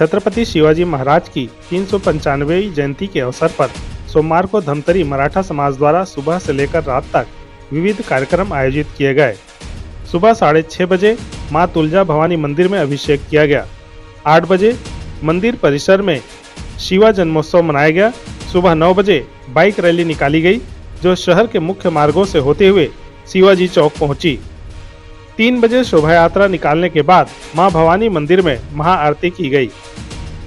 छत्रपति शिवाजी महाराज की 395वीं जयंती के अवसर पर सोमवार को धमतरी मराठा समाज द्वारा सुबह से लेकर रात तक विविध कार्यक्रम आयोजित किए गए। सुबह 6:30 बजे मां तुलजा भवानी मंदिर में अभिषेक किया गया। 8 बजे मंदिर परिसर में शिवा जन्मोत्सव मनाया गया। सुबह 9 बजे बाइक रैली निकाली गई, जो शहर के मुख्य मार्गों से होते हुए शिवाजी चौक पहुंची। 3 बजे शोभा यात्रा निकालने के बाद मां भवानी मंदिर में महाआरती की गई।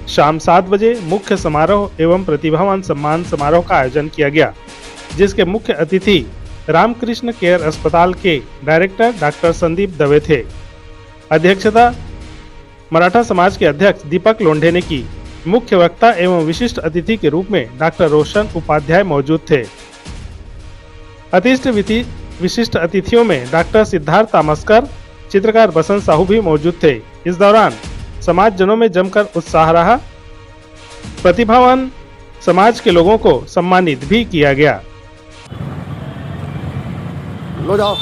शाम 7 बजे मुख्य समारोह एवं प्रतिभावान सम्मान समारोह का आयोजन किया गया, जिसके मुख्य अतिथि रामकृष्ण केयर अस्पताल के डायरेक्टर डॉक्टर संदीप दवे थे। अध्यक्षता मराठा समाज के अध्यक्ष दीपक लोंढे ने की। मुख्य वक्ता एवं विशिष्ट अतिथि के रूप में डॉक्टर रोशन उपाध्याय मौजूद थे। विशिष्ट अतिथियों में डॉक्टर सिद्धार्थ तामस्कर, चित्रकार बसंत साहू भी मौजूद थे। इस दौरान समाज जनों में जमकर उत्साह रहा। प्रतिभावान समाज के लोगों को सम्मानित भी किया गया। लो जाओ।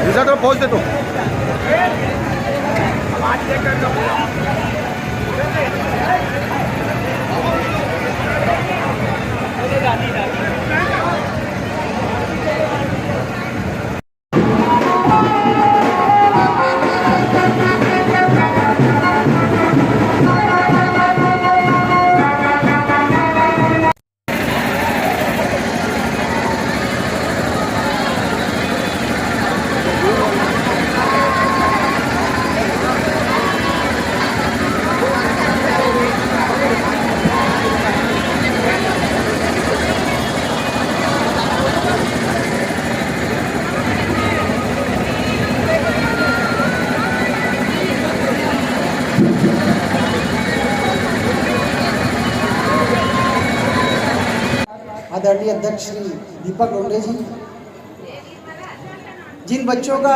रिजल्ट पहुंच दे तो आदरणीय अध्यक्ष श्री दीपक लोंढे जी, जिन बच्चों का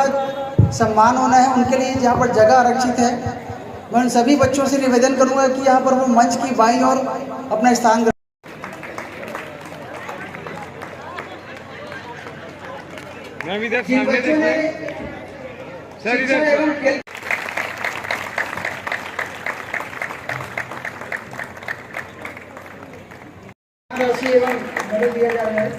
सम्मान होना है उनके लिए जहाँ पर जगह आरक्षित है, मैं उन सभी बच्चों से निवेदन करूंगा कि यहाँ पर वो मंच की बाईं ओर अपना स्थान एवं मदद दिया जा रहा है।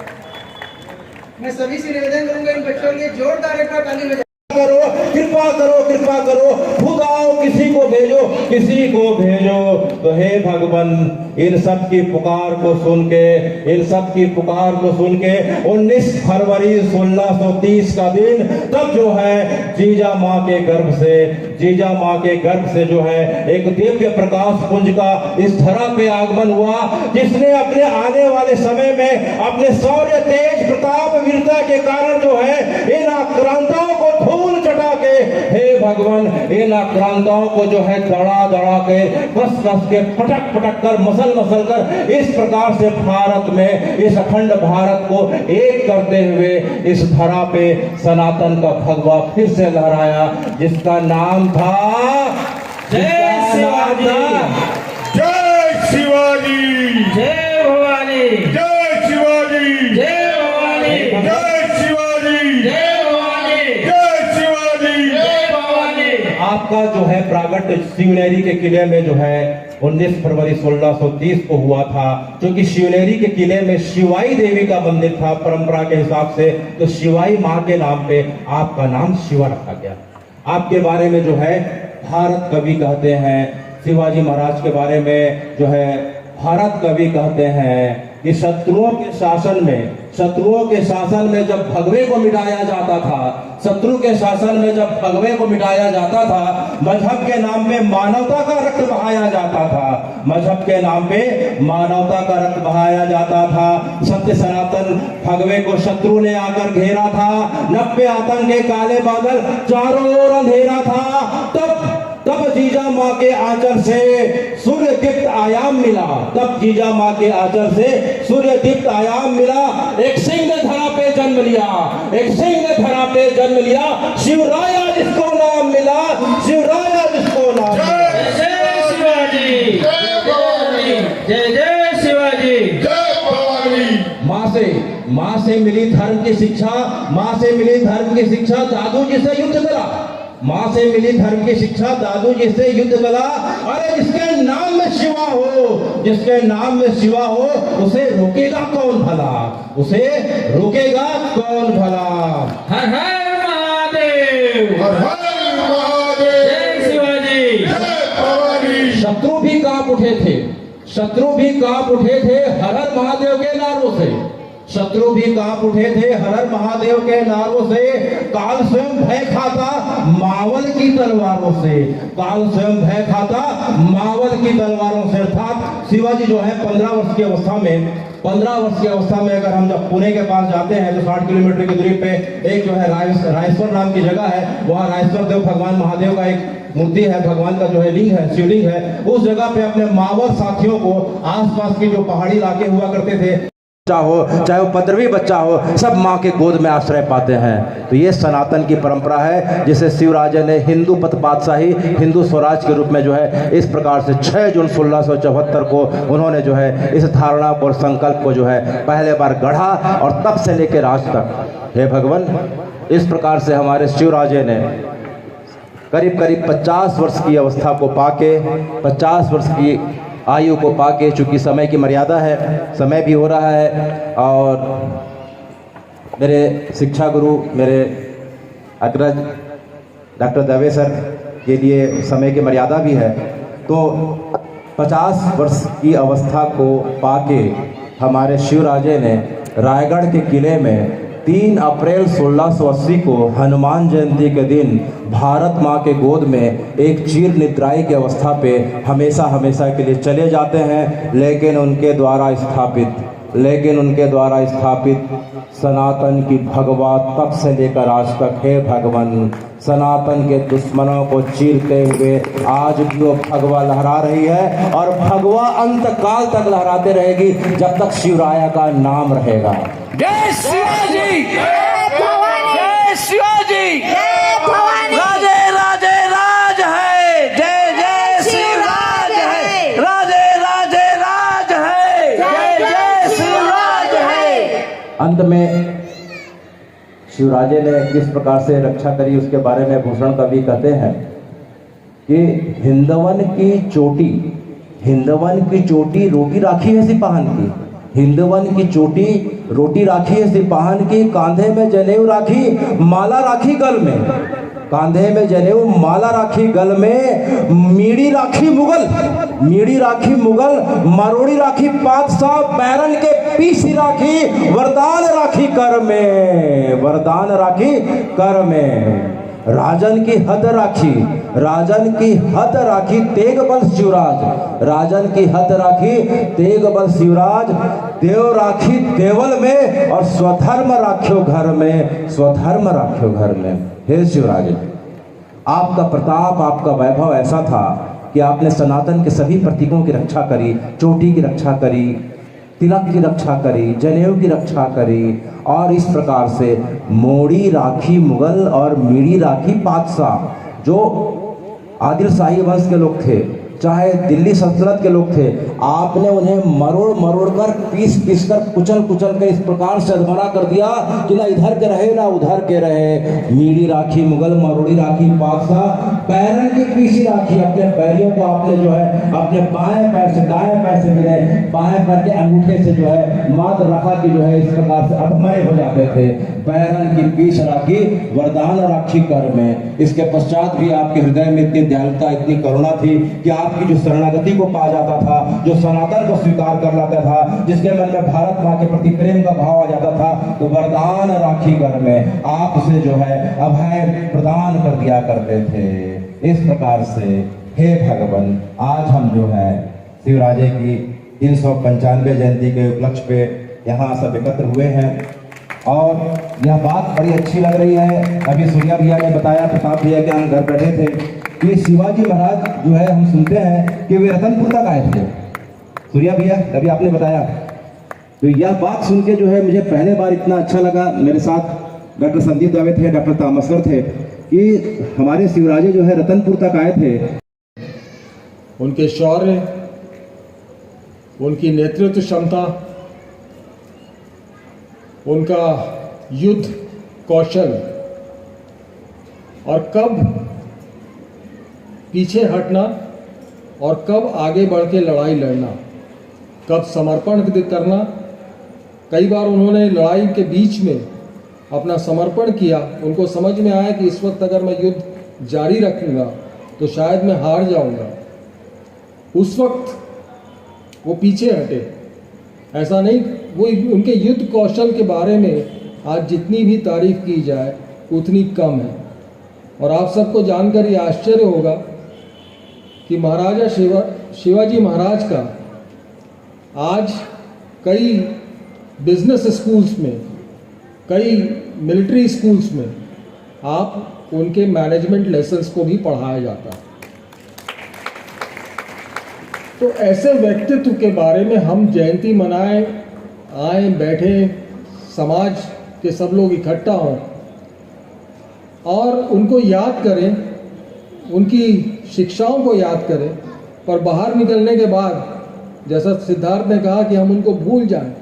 मैं सभी से निवेदन करूंगा इन बच्चों के लिए जोरदार एक ताली बजाएं। करो, कृपा करो, कृपा करो, खुद आओ, किसी को भेजो, किसी को भेजो। तो हे भगवान, इन सब की पुकार को सुन के, इन सब की पुकार को सुन के 19 फरवरी 1630 का दिन, तब जो है जीजा माँ के गर्भ से, जीजा माँ के गर्भ से जो है एक दिव्य प्रकाश पुंज का इस धरा पे आगमन हुआ, जिसने अपने आने वाले समय में अपने शौर्य, तेज, प्रताप, वीरता के कारण जो है इन आक्रांताओं को धूल चटा के, हे भगवान, इन आक्रांताओं को जो है दड़ा दड़ा के, कस कस के, पटक पटक कर, मसल मसल कर, इस प्रकार से भारत में, इस अखंड भारत को एक करते हुए इस धरा पे सनातन का भगवा फिर से लहराया, जिसका नाम था जय शिवाजी, जय शिवाजी, जय भवानी, जय शिवाजी, जय भवानी, जय शिवाजी, जय भवानी, जय शिवाजी, जय भवानी। आपका जो है प्रागट्य शिवनेरी के किले में जो है 19 फरवरी 1630 को हुआ था, क्योंकि शिवनेरी के किले में शिवाई देवी का मंदिर था परंपरा के हिसाब से, तो शिवाई माँ के नाम पे आपका नाम शिवा रखा गया। आपके बारे में जो है भारत कवि कहते हैं, शिवाजी महाराज के बारे में जो है भारत कवि कहते हैं कि शत्रुओं के शासन में जब भगवे को मिटाया जाता था, शत्रु के शासन में जब भगवे को मिटाया जाता था, मजहब के नाम पे मानवता का रक्त बहाया जाता था, मजहब के नाम पे मानवता का रक्त बहाया जाता था। सत्य सनातन भगवे को शत्रु ने आकर घेरा था, 90 आतंक के काले बादल चारों ओर अंधेरा था, तब जीजा माँ के आंचल से सूर्य दीप्त आयाम मिला, तब जीजा माँ के आंचल से सूर्य दीप्त आयाम मिला। एक सिंह ने धरा पे जन्म लिया, एक सिंह ने धरा पे जन्म लिया, शिवराया जिसको नाम मिला, शिवराया जिसको नाम मिला। जय शिवाजी, जय भवानी, जय जय शिवाजी, जय भवानी। माँ से मिली धर्म की शिक्षा, माँ से मिली धर्म की शिक्षा, दादू जी से युद्ध करा, माँ से मिली धर्म की शिक्षा, दादू जी से युद्ध कला। अरे जिसके नाम में शिवा हो, जिसके नाम में शिवा हो, उसे रोकेगा कौन भला, उसे रोकेगा कौन भला। हर हर महादेव, हर हर महादेव, जय शिवाजी, जय भवानी। शत्रु भी कांप उठे थे, शत्रु भी कांप उठे थे हर हर महादेव के नारों से, शत्रु भी कांप उठे थे हर हर महादेव के नारों से। काल स्वयं भय खाता मावल की तलवारों से, काल स्वयं भय खाता मावल की तलवारों से। अर्थात शिवाजी जो है 15 वर्ष की अवस्था में अगर हम जब पुणे के पास जाते हैं तो 60 किलोमीटर की दूरी पे एक जो है रायेश्वर नाम की जगह है, वहाँ रायेश्वर देव भगवान महादेव का एक मूर्ति है, भगवान का जो है लिंग है, शिवलिंग है। उस जगह पे अपने मावल साथियों को, आसपास की जो पहाड़ी इलाके हुआ करते थे, चाहे वो 15वीं बच्चा हो, सब माँ के गोद में आश्रय पाते हैं। तो ये सनातन की परंपरा है, जिसे शिवराज ने हिंदू पथ बादशाही, हिंदू स्वराज के रूप में जो है इस प्रकार से 6 जून 1674 को उन्होंने जो है इस धारणा और संकल्प को जो है पहले बार गढ़ा, और तब से लेकर आज तक हे भगवान, इस प्रकार से हमारे शिवराजे ने करीब 50 वर्ष की अवस्था को पाके, 50 वर्ष की आयु को पाके, चूंकि समय की मर्यादा है, समय भी हो रहा है, और मेरे शिक्षा गुरु, मेरे अग्रज डॉक्टर दवे सर के लिए समय की मर्यादा भी है, तो 50 वर्ष की अवस्था को पाके हमारे शिवराजे ने रायगढ़ के किले में 3 अप्रैल 1680 को हनुमान जयंती के दिन भारत माँ के गोद में एक चीर निद्राई की अवस्था पे हमेशा हमेशा के लिए चले जाते हैं। लेकिन उनके द्वारा स्थापित सनातन की भगवा तब से लेकर आज तक, हे भगवान, सनातन के दुश्मनों को चीरते हुए आज भी वो भगवा लहरा रही है, और भगवा अंत काल तक लहराते रहेगी जब तक शिवराया का नाम रहेगा। जय शिवाजी, जय भवानी, जय शिवाजी, जय भवानी, राजे राजे राज है, जय जय शिवराज है, राजे राजे राज है, जय जय शिवराज है। अंत में शिवराजे ने किस प्रकार से रक्षा करी उसके बारे में भूषण कवि कहते हैं कि हिंदवन की चोटी रोटी राखी है सिपाहन की, हिंदवन की चोटी रोटी राखी है सिपाहन की, कांधे में जनेऊ राखी, माला राखी गल में। कांधे में जनेऊ माला राखी गल में, मीड़ी राखी मुगल मरोड़ी राखी पातशाह, बैरन के पीसी राखी वरदान राखी कर में, राजन की हद राखी तेग बल शिवराज, देव राखी देवल में और स्वधर्म राख्यो घर में। हे शिवराज, आपका प्रताप, आपका वैभव ऐसा था कि आपने सनातन के सभी प्रतीकों की रक्षा करी, चोटी की रक्षा करी, तिलक की रक्षा करी, जनेऊ की रक्षा करी, और इस प्रकार से मोड़ी राखी मुगल और मीड़ी राखी पातशाह, जो आदिल शाही वंश के लोग थे, चाहे दिल्ली सल्तनत के लोग थे, आपने उन्हें मरोड़ कर पीस कर कुचल कर इस प्रकार से अधमरा कर दिया कि ना इधर के रहे ना उधर के रहे। मीड़ी राखी मुगल, मरोड़ी राखी पातशाह, पैरन की पीसी राखी, अपने पैरों को आपने जो है अपने बाएं पैर से दाएं पैर से मिले, बाएं पैर के अंगूठे से जो है मात रखा कि जो है इस प्रकार से अधमरे हो जाते थे। पैरन की पीस राखी वरदान राखी कर में। इसके पश्चात भी आपके हृदय में इतनी दयालुता, इतनी करुणा थी कि आपकी जो शरणागति को पा जाता था, जो सनातन को स्वीकार कर लाता था, जिसके मन में भारत माँ के प्रति प्रेम का भाव आ जाता था, तो वरदान राखी कर में आप उसे जो है अभय प्रदान कर दिया करते थे। इस प्रकार से हे भगवान, आज हम जो है शिवराजे की 395 जयंती के उपलक्ष्य पे यहाँ सब एकत्र हुए हैं और यह बात बड़ी अच्छी लग रही है। अभी सूर्या भैया ने बताया, प्रताप भैया के हम घर बैठे थे कि शिवाजी महाराज जो है हम सुनते हैं कि वे रतनपुर तक आए थे। सूर्या भैया अभी आपने बताया, तो यह बात सुन के जो है मुझे पहले बार इतना अच्छा लगा। मेरे साथ डॉक्टर संदीप दवे थे, डॉक्टर तामस्कर थे, कि हमारे शिवराजे जो है रतनपुर तक आए थे। उनके शौर्य, उनकी नेतृत्व क्षमता, उनका युद्ध कौशल, और कब पीछे हटना और कब आगे बढ़ के लड़ाई लड़ना, कब समर्पण करना। कई बार उन्होंने लड़ाई के बीच में अपना समर्पण किया। उनको समझ में आया कि इस वक्त अगर मैं युद्ध जारी रखूंगा तो शायद मैं हार जाऊंगा। उस वक्त वो पीछे हटे। ऐसा नहीं, वो उनके युद्ध कौशल के बारे में आज जितनी भी तारीफ की जाए उतनी कम है। और आप सबको जानकर ये आश्चर्य होगा कि महाराजा शिवाजी महाराज का आज कई बिजनेस स्कूल्स में, कई मिलिट्री स्कूल्स में आप उनके मैनेजमेंट लेसन्स को भी पढ़ाया जाता है। तो ऐसे व्यक्तित्व के बारे में हम जयंती मनाएं, आए बैठे, समाज के सब लोग इकट्ठा हों और उनको याद करें, उनकी शिक्षाओं को याद करें, पर बाहर निकलने के बाद जैसा सिद्धार्थ ने कहा कि हम उनको भूल जाएं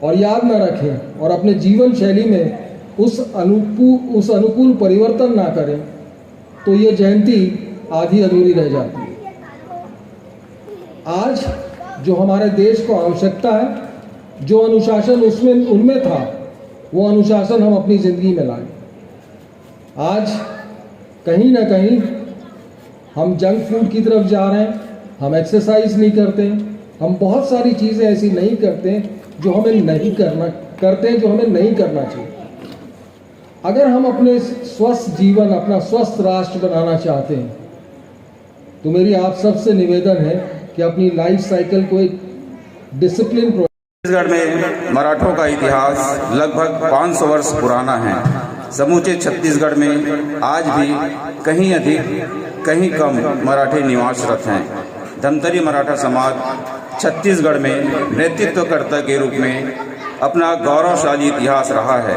और याद न रखें और अपने जीवन शैली में उस अनुकूल परिवर्तन ना करें, तो ये जयंती आधी अधूरी रह जाती है। आज जो हमारे देश को आवश्यकता है, जो अनुशासन उनमें था, वो अनुशासन हम अपनी ज़िंदगी में लाएं। आज कहीं ना कहीं हम जंक फूड की तरफ जा रहे हैं, हम एक्सरसाइज नहीं करते, हम बहुत सारी चीज़ें ऐसी नहीं करते जो हमें नहीं करना चाहिए। अगर हम अपने स्वस्थ जीवन, अपना स्वस्थ राष्ट्र बनाना चाहते हैं, तो मेरी आप सबसे निवेदन है कि अपनी लाइफ साइकिल को एक डिसिप्लिन। छत्तीसगढ़ में मराठों का इतिहास लगभग 500 वर्ष पुराना है। समूचे छत्तीसगढ़ में आज भी कहीं अधिक कहीं कम मराठी निवासरत हैं। धमतरी मराठा समाज छत्तीसगढ़ में नेतृत्वकर्ता के रूप में अपना गौरवशाली इतिहास रहा है।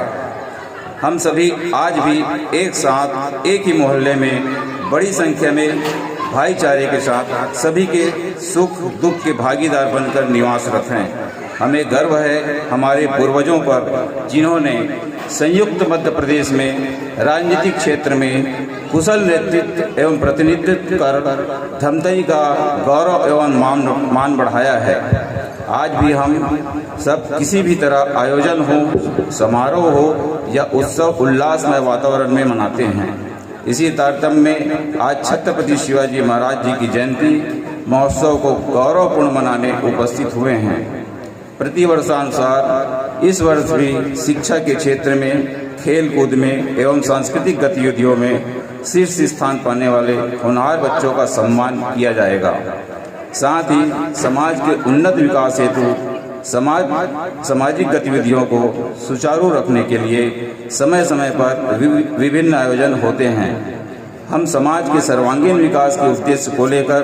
हम सभी आज भी एक साथ एक ही मोहल्ले में बड़ी संख्या में भाईचारे के साथ सभी के सुख दुख के भागीदार बनकर निवासरत हैं। हमें गर्व है हमारे पूर्वजों पर, जिन्होंने संयुक्त मध्य प्रदेश में राजनीतिक क्षेत्र में कुशल नेतृत्व एवं प्रतिनिधित्व कर धमतरी का गौरव एवं मान बढ़ाया है। आज भी हम सब किसी भी तरह आयोजन हो, समारोह हो या उत्सव उल्लासमय वातावरण में मनाते हैं। इसी तारतम्य में आज छत्रपति शिवाजी महाराज जी की जयंती महोत्सव को गौरवपूर्ण मनाने उपस्थित हुए हैं। प्रतिवर्षानुसार इस वर्ष भी शिक्षा के क्षेत्र में, खेल कूद में एवं सांस्कृतिक गतिविधियों में शीर्ष स्थान पाने वाले होनहार बच्चों का सम्मान किया जाएगा। साथ ही समाज के उन्नत विकास हेतु सामाजिक गतिविधियों को सुचारू रखने के लिए समय समय पर विभिन्न आयोजन होते हैं। हम समाज के सर्वांगीण विकास के उद्देश्य को लेकर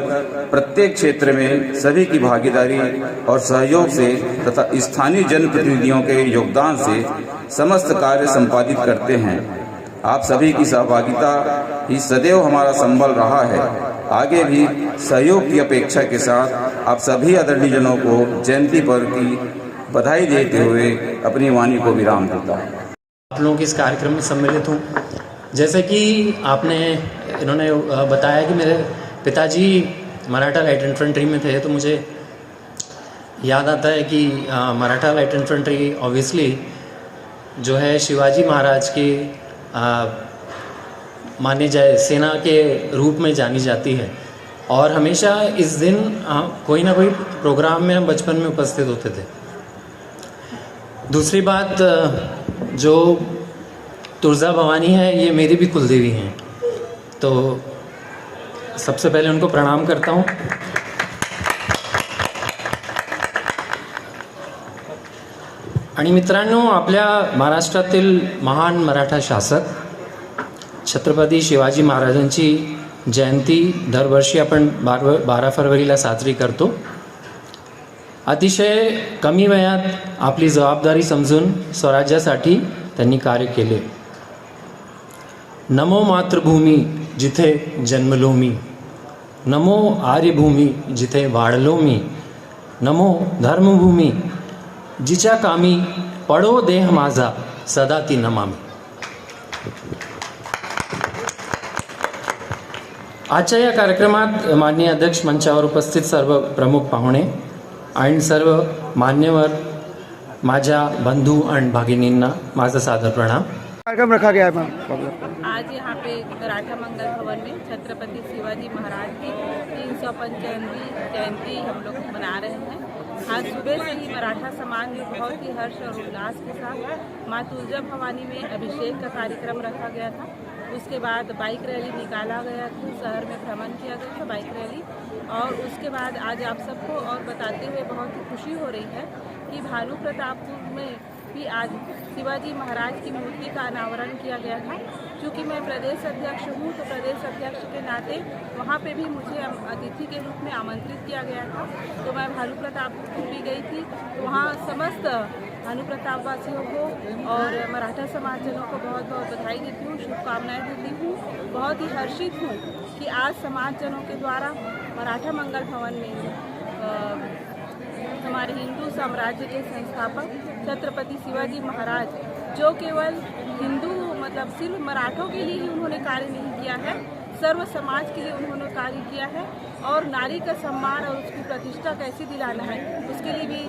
प्रत्येक क्षेत्र में सभी की भागीदारी और सहयोग से तथा स्थानीय जनप्रतिनिधियों के योगदान से समस्त कार्य संपादित करते हैं। आप सभी की सहभागिता ही सदैव हमारा संबल रहा है। आगे भी सहयोग की अपेक्षा के साथ आप सभी आदरणीय जनों को जयंती पर्व की बधाई देते हुए अपनी वाणी को विराम देता हूँ। आप लोगों के इस कार्यक्रम में सम्मिलित हूँ। जैसे कि इन्होंने बताया कि मेरे पिताजी मराठा लाइट इन्फेंट्री में थे, तो मुझे याद आता है कि मराठा लाइट इन्फेंट्री ऑब्वियसली जो है शिवाजी महाराज की माने जाए सेना के रूप में जानी जाती है, और हमेशा इस दिन कोई ना कोई प्रोग्राम में हम बचपन में उपस्थित होते थे। दूसरी बात, जो तुलजा भवानी है, ये मेरी भी कुलदेवी हैं, तो सबसे पहले उनको प्रणाम करता हूँ। आणि मित्रांनो, आपल्या महाराष्ट्रातील महान मराठा शासक छत्रपती शिवाजी महाराजांची जयंती दरवर्षी आपण 12 फरवरीला साजरी करतो। अतिशय कमी वयात आपली जबाबदारी समजून स्वराज्यासाठी त्यांनी कार्य केले। नमो मातृभूमी जिथे जन्मलो मी, नमो आर्यभूमी जिथे वाढलो मी, नमो धर्मभूमी जिच्या कामी पडो देह माझा सदा ती नमामी। आजच्या या कार्यक्रमात माननीय अध्यक्ष, मंचावर उपस्थित सर्व प्रमुख पाहुणे आणि सर्व मान्यवर, माझ्या बंधू आणि भगिनींना माझा सादर प्रणाम। कार्यक्रम रखा गया है मैम। आज यहाँ पे मराठा मंगल भवन में छत्रपति शिवाजी महाराज की 355वीं जयंती हम लोग मना रहे हैं। आज सुबह से ही मराठा समाज में बहुत ही हर्ष और उल्लास के साथ माँ तुलजा भवानी में अभिषेक का कार्यक्रम रखा गया था। उसके बाद बाइक रैली निकाला गया था, शहर में भ्रमण किया गया था बाइक रैली, और उसके बाद आज आप सबको और बताते हुए बहुत ही खुशी हो रही है कि भानु प्रतापपुर में भी आज शिवाजी महाराज की मूर्ति का अनावरण किया गया था। क्योंकि मैं प्रदेश अध्यक्ष हूँ, तो प्रदेश अध्यक्ष के नाते वहाँ पे भी मुझे अतिथि के रूप में आमंत्रित किया गया था। तो मैं भानु प्रतापपुर भी गई थी, तो वहाँ समस्त भानु प्रताप वासियों को और मराठा समाजजनों को बहुत बहुत बधाई देती हूँ, शुभकामनाएँ देती हूँ। बहुत ही हर्षित हूँ कि आज समाजजनों के द्वारा मराठा मंगल भवन में हमारे हिंदू साम्राज्य के संस्थापक छत्रपति शिवाजी महाराज, जो केवल हिंदू मतलब सिर्फ मराठों के लिए ही उन्होंने कार्य नहीं किया है, सर्व समाज के लिए उन्होंने कार्य किया है। और नारी का सम्मान और उसकी प्रतिष्ठा कैसे दिलाना है, उसके लिए भी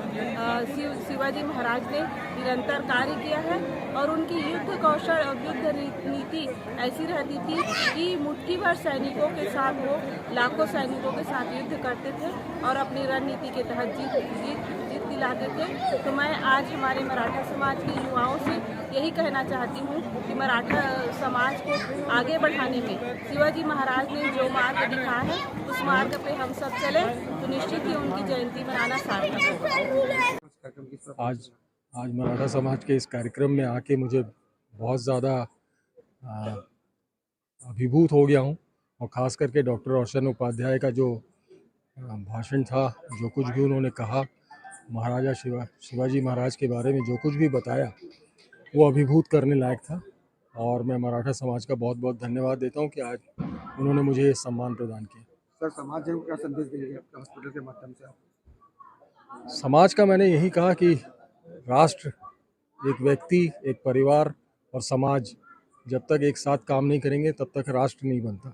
शिवाजी महाराज ने निरंतर कार्य किया है। और उनकी युद्ध कौशल और युद्ध नीति ऐसी रहती थी कि मुट्ठी भर सैनिकों के साथ वो लाखों सैनिकों के साथ युद्ध करते थे और अपनी रणनीति के तहत जीत दिलाते थे। तो मैं आज हमारे मराठा समाज के युवाओं से यही कहना चाहती हूँ कि मराठा समाज को आगे बढ़ाने में शिवाजी महाराज ने जो मार्ग दिखाया है, उस मार्ग पे हम सब चले तो निश्चित ही उनकी जयंती मनाना सार्थक होगा। आज मराठा समाज के इस कार्यक्रम में आके मुझे बहुत ज़्यादा अभिभूत हो गया हूँ, और ख़ास करके डॉक्टर रोशन उपाध्याय का जो भाषण था, जो कुछ भी उन्होंने कहा महाराजा शिवाजी महाराज के बारे में, जो कुछ भी बताया, वो अभिभूत करने लायक था। और मैं मराठा समाज का बहुत बहुत धन्यवाद देता हूँ कि आज उन्होंने मुझे ये सम्मान प्रदान किया। सर, समाज को क्या संदेश देंगे आपके हॉस्पिटल के माध्यम से आप? समाज का मैंने यही कहा कि राष्ट्र, एक व्यक्ति, एक परिवार और समाज जब तक एक साथ काम नहीं करेंगे तब तक राष्ट्र नहीं बनता।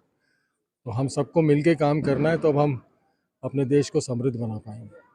तो हम सबको मिलके काम करना है, तो अब हम अपने देश को समृद्ध बना पाएंगे।